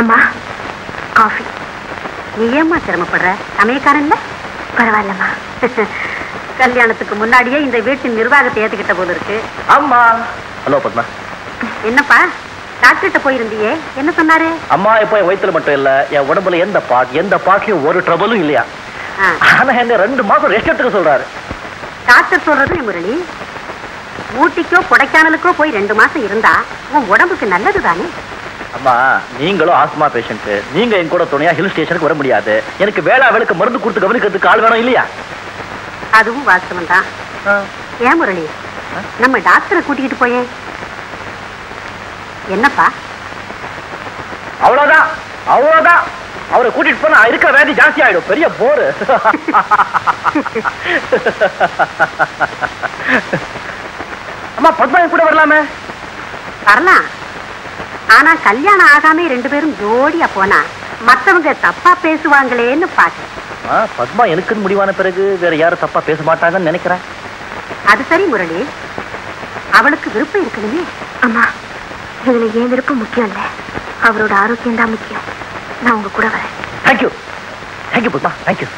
அம்மா காஃபி. நீ ஏம்மா சிரமப்படுற? சமயக்காரன் இல்ல? பரவாயில்லம்மா. கல்யாணத்துக்கு முன்னாடியே இந்த வீட்டின் நிர்வாகத்தை ஏத்துக்கிட்ட போல இருக்கு. அம்மா. ஹலோ பத்மா. என்னப்பா டாக்டர்கிட்ட போயிருந்தியே, என்ன சொன்னாரு? அம்மா இப்போ என் வயிற்றுல மட்டும் இல்ல, என் உடம்புல எந்த பாட்லயும் ஒரு ட்ரபிளும் இல்லையா. ஆனா என்ன 2 மாசம் ரெஸ்ட் எடுத்துக்க சொல்றாரு. டாக்டர் சொல்றது முரளி, ஊட்டிக்கோ கொடைக்கானலுக்கோ போய் 2 மாசம் இருந்தா உன் உடம்புக்கு நல்லது தானே. அம்மா நீங்களும் ஆஸ்மா பேஷண்ட், நீங்க என் கூட துணையா ஹில் ஸ்டேஷனுக்கு வர முடியாது. எனக்கு வேளாவேளுக்கு மருந்து கொடுத்து கவனிக்கிறதுக்கு ஆள் வேணும் இல்லையா? அதுவும் வாஸ்தவம் தான். ஏன் முரளி, நம்ம டாக்டரை கூட்டிக்கிட்டு போயே. என்னப்பா? அவ்வளவுதான் அவ்வளவுதான். அவரை கூட்டிட்டு போனா இருக்க வேதி ஜாஸ்தி ஆயிடும். பெரிய போரு. அம்மா பத்மா கூட வரலாமே. வரலாம். ஆனா கல்யாணம் ஆகாம 2 பேரும் ஜோடியா போனா மத்தவங்க தப்பா பேசுவாங்களேன்னு பாக்க. பத்மா எனக்குன்னு முடிவான பிறகு வேற யாரும் தப்பா பேச மாட்டாங்கன்னு நினைக்கிறேன். அது சரி முரளி, அவளுக்கு விருப்பம் இருக்கணுமே. அம்மா இதுல ஏன் விருப்பம் முக்கியம் இல்ல, அவரோட ஆரோக்கியம் தான் முக்கியம். நான் உங்க கூட வரேன். Thank you thank you Padma, thank you.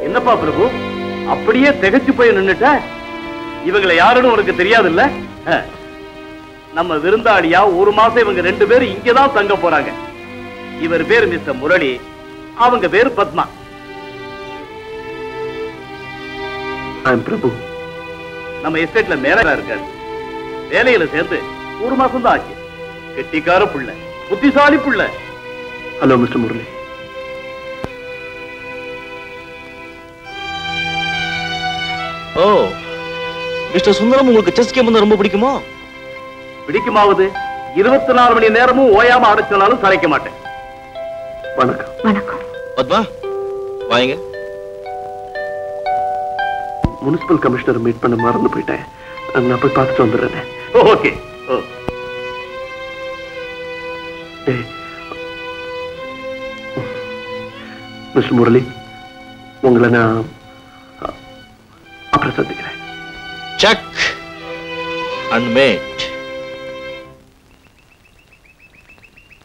என்னப்பா பிரபு அப்படியே திகைச்சு போய் நின்னுட்ட? இவங்களை யாருன்னு உனக்கு தெரியாது இல்ல? நம்ம விருந்தாளியா 1 மாசம் இவங்க 2 பேரும் இங்கதான் தங்க போறாங்க. இவர் பேரு மிஸ்டர் முரளி, அவங்க பேரு பத்மா. பிரபு நம்ம எஸ்டேட்ல மேனேஜரா இருக்காரு. வேலையில சேர்ந்து 1 மாசம் தான் ஆச்சு. கெட்டிக்கார புள்ள, புத்திசாலி புள்ள. Hello mister Murali. Oh mister Sundaram, உங்களுக்கு செஸ் கேம் ரொம்ப பிடிக்குமோ? பிடிக்குமாவது 24 மணி நேரமும் ஓயாம அடைச்சனாலும் சளைக்க மாட்டேன். வணக்கம். வணக்கம். பத்மா வாங்க. முனிசிபல் கமிஷனர் மீட் பண்ண மறந்து போயிட்டேன். நான் போய் பார்த்துட்டு வந்துடுறேன். ஓகே. மிஸ்டர் முரளி, உங்களை நான் அப்புறம் சந்திக்கிறேன். Check and mate.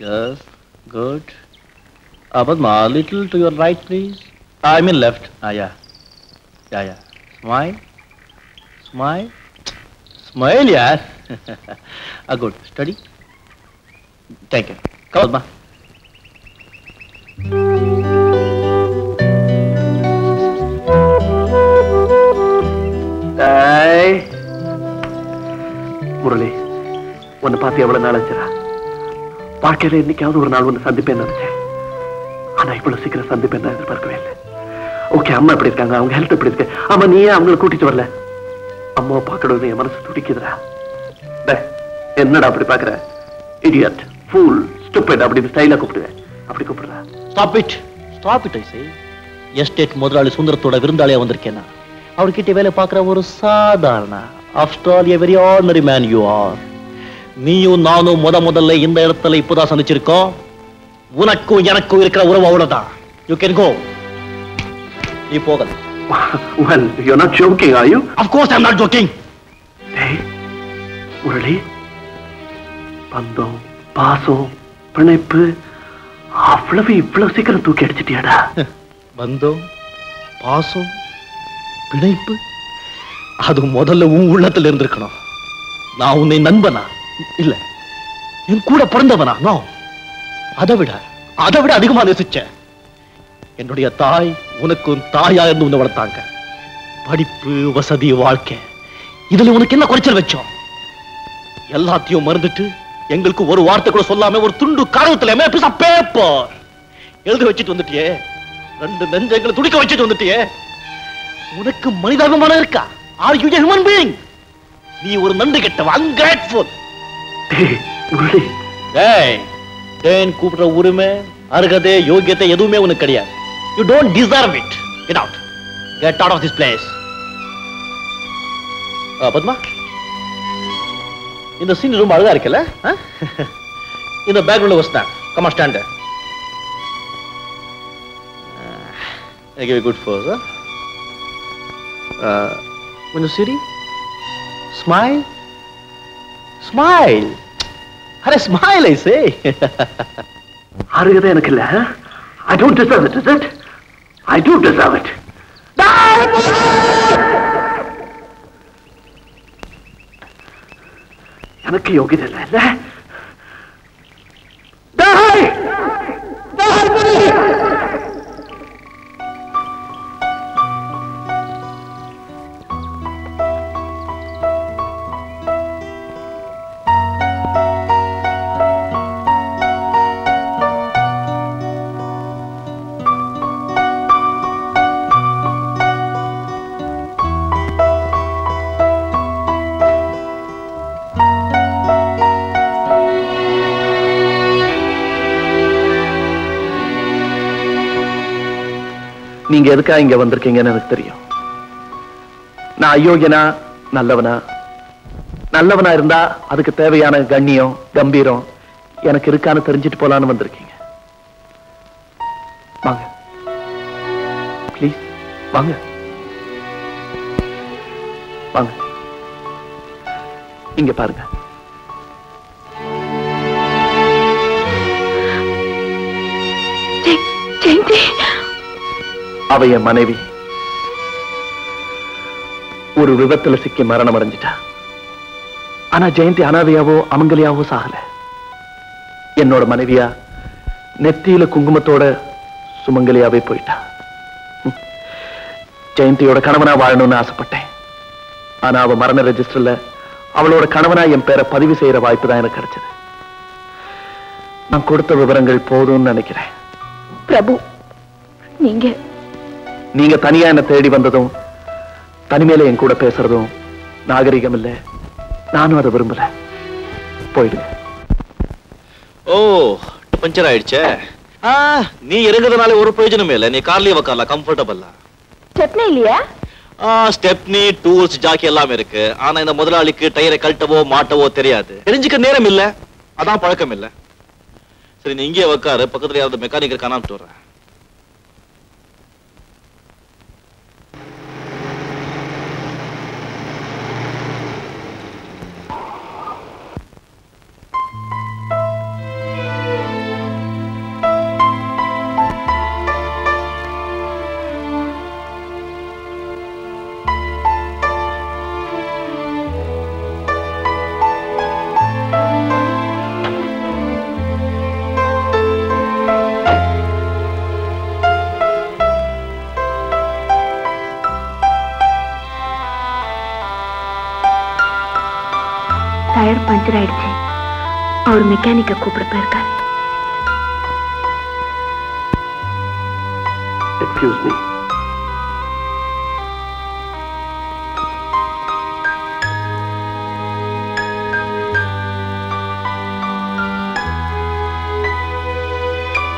Yes, good. Padma, a little to your right, please. I mean left. Yeah. Smile. Smile, yeah. Good. Steady. Thank you. Come, Padma. Murali, உன்னை பார்த்து எவ்வளவு நாள் ஆச்சுடா. வாழ்க்கையில இன்னைக்காவது ஒரு நாள் ஒன்று சந்திப்பேன்னு நினைச்சேன். ஆனா இவ்வளவு சீக்கிரம் சந்திப்பேன் தான் எதிர்பார்க்கவே இல்லை. ஓகே, அம்மா எப்படி இருக்காங்க? அவங்க ஹெல்த் எப்படி இருக்கு? ஆமா, நீ ஏன் அவங்களை கூட்டிட்டு வரல? அம்மாவை பார்க்கணும்னு என் மனசு துடிக்குதுடா. என்னடா அப்படி பாக்குற? இடியட், ஃபூல், ஸ்டூபிட் அப்படின்னு ஸ்டைலா கூப்பிடுவேன். அப்படி கூப்பிடுறா. Stop it, I say. Estate முதலாளி சுந்தரத்தோட விருந்தாளியா வந்திருக்கேன்னா அவர்கிட்ட வேலை பார்க்கிற ஒரு சாதாரண, after all a very ordinary man you are. நீயும் நானும் முதல்ல இந்த இடத்துல இப்போதான் சந்திச்சிருக்கோம். உனக்கும் எனக்கும் இருக்கிற உறவு அவ்வளவுதான். You can go. நீ போகல. Well, you're not joking, are you? Of course I'm not joking. Hey, Murali, பந்தம், பாசம், பிணைப்பு இவ்வளவு சீக்கிரம் தூக்கி அடிச்சிட்டியாடா? பந்தம், பாசம், பிணைப்பு அது முதல்ல உன் உள்ளத்துல இருந்திருக்கணும். நான் உன்னை நண்பனா இல்ல என் கூட பிறந்தவனா? அதை விட அதிகமா நேசிச்சேன். என்னுடைய தாய் உனக்கும் தாயா இருந்து உன்னை வளர்த்தாங்க. படிப்பு, வசதி, வாழ்க்கை இதுல உனக்கு என்ன குறைச்சல் வச்சோம்? எல்லாத்தையும் மறந்துட்டு எங்களுக்கு ஒரு வார்த்தை கூட சொல்லாம ஒரு துண்டு காரணத்துல பேப்பர் எழுதி வச்சுட்டு வந்துட்டியே. 2 நெஞ்சங்களை துடிக்க வச்சுட்டு வந்துட்டியே. உனக்கு மனிதாபிமானம் இருக்கா? Are you a human being? நீ ஒரு நன்றி கெட்டவன், அன்கிரேட்ஃபுல். முரளி, டேய், டேன் கூப்பிடுற உரிமை, அருகதை, யோகியத்தை எதுவுமே உனக்கு கிடையாது. You don't deserve it. Get out. Get out of this place. Padma, இந்த சீன் ரொம்ப அழகா இருக்குல்ல? இந்த பேக்ரவுண்ட்ல வஸ்தான். Come on, stand there. I give you good pose, huh? When you see, smile. Smile. Arey, smile, I say. அருகதை எனக்கு இல்ல. I don't deserve it, is it? I do deserve it. எனக்கு யோகிதை இல்ல. நீங்க எதுக்கா இங்க வந்திருக்கீங்கன்னு எனக்கு தெரியும். நான் அயோக்கியனா நல்லவனா? நல்லவனா இருந்தா அதுக்கு தேவையான கண்ணியம், கம்பீரம் எனக்கு இருக்கான்னு தெரிஞ்சுட்டு போலான்னு வந்திருக்கீங்க. வாங்க ப்ளீஸ், வாங்க வாங்க. இங்க பாருங்க. அவ என் மனைவி. ஒரு விபத்துல சிக்கி மரணம் அடைஞ்சிட்டா. ஆனா ஜெயந்தி அனாதையாவோ அமங்கலியாவோ சாகல. என்னோட மனைவியா நெத்தியில குங்குமத்தோட சுமங்கலியாவே போயிட்டா. ஜெயந்தியோட கணவனா வாழணும்னு ஆசைப்பட்டேன். ஆனா அவ மரண ரெஜிஸ்டர்ல அவளோட கணவனா என் பேரை பதிவு செய்யற வாய்ப்பு தான் எனக்கு கிடைச்சது. நான் கொடுத்த விவரங்கள் போதும்னு நினைக்கிறேன். பிரபு, நீங்க தனியா என்ன தேடி வந்ததும் தனிமையில என் கூட பேசுறதும் நாகரிகம் இல்ல. நானும் அதை விரும்பல. போயிடுங்க. ஓ, பஞ்சர் ஆயிடுச்சே. நீ இறங்குறதுனால ஒரு பிரயோஜனமே இல்ல. நீ கார்லயே உட்காரலாம், கம்ஃபர்டபிளா. ஸ்டெப்னி இல்லையா? ஸ்டெப்னி, டூல்ஸ், ஜாக்கி எல்லாமே இருக்கு. ஆனா இந்த முதலாளிக்கு டயரை கழட்டவோ மாட்டவோ தெரியாது. தெரிஞ்சுக்க நேரம் இல்ல, அதான் பழக்கம் இல்ல. சரி, நீ இங்கே உட்காரு. பக்கத்துல யாராவது மெக்கானிக்கல் காணாமட்டு வர்றேன். டயர் பஞ்சர் ஆயிடுச்சு. அவர் மெக்கானிக்க கூப்பிட போயிருக்காரு. Excuse me.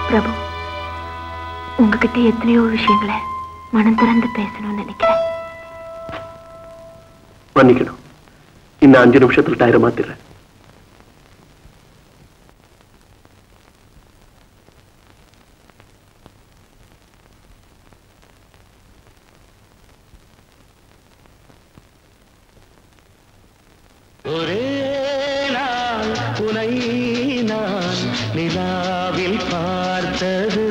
பிரபு, உங்ககிட்ட எத்தனையோ விஷயங்களை மனம் திறந்து பேசணும்னு நினைக்கிறேன். மன்னிக்கணும். இன்னும் 5 நிமிஷத்துல டயரை மாத்திடுறேன். ஒரே நாள் உனை நான் நிலாவில் பார்த்தது,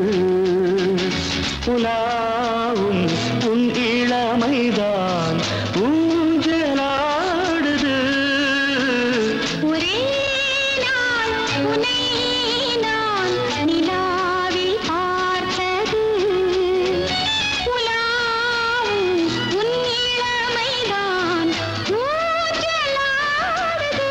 உலாவும் உன் இளமைதான் ஊஞ்சலாடுது. ஒரே நாள் உனை நான் நிலாவில் பார்த்தது, உலாவும் உன் இளமைதான் ஊஞ்சலாடுது.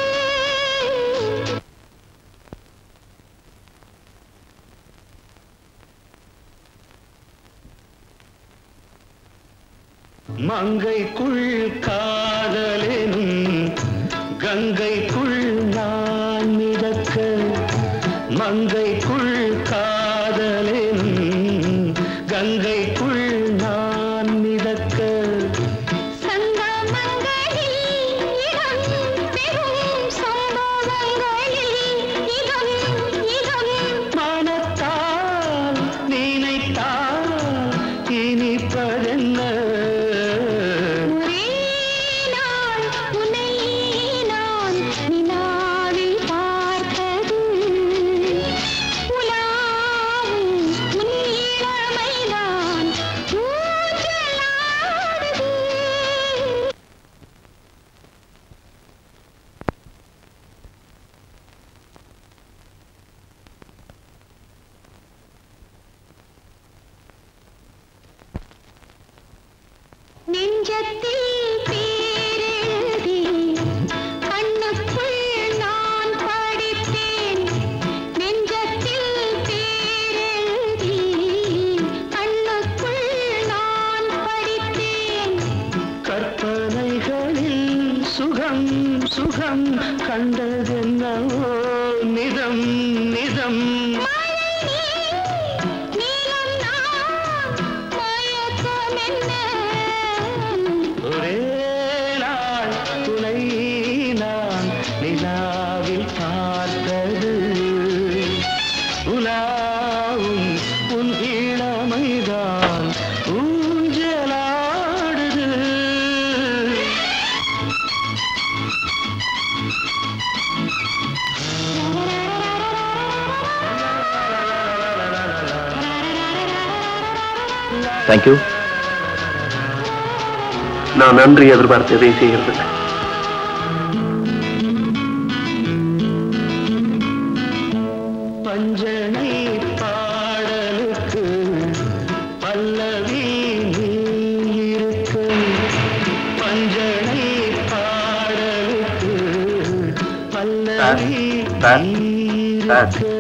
மங்கைக்குள் காதலெனும் கங்கைக்குள் நான் மிதக்க மங்கைக்குள் காதலின் கங்கைக்குள் நான் மிதக்க மனத்தால் நினைத்தால் இனிப்பதென்ன நெஞ்சத்தில் பேரெழுதி கண்ணுக்குள் நான் படித்தேன் நெஞ்சத்தில் பேரெழுதி கண்ணுக்குள் நான் படித்தேன் கற்பனைகளில் சுகம் சுகம் கண்டதென்னவோ நிதம் நிதம் ஒரே நாள் துணை நான் நிலாவில் பார்த்தது உலாவும் உன் இளமைதான் ஊஞ்சலாடுது தேங்க்யூ. நான் நன்றி எதிர்பார்த்து எதை செய்கிறது பஞ்சனை பாடலுக்கு பல்லவி இருக்கு பஞ்சனை பாடலுக்கு பல்லவி இருக்கு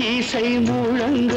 இசை முழங்க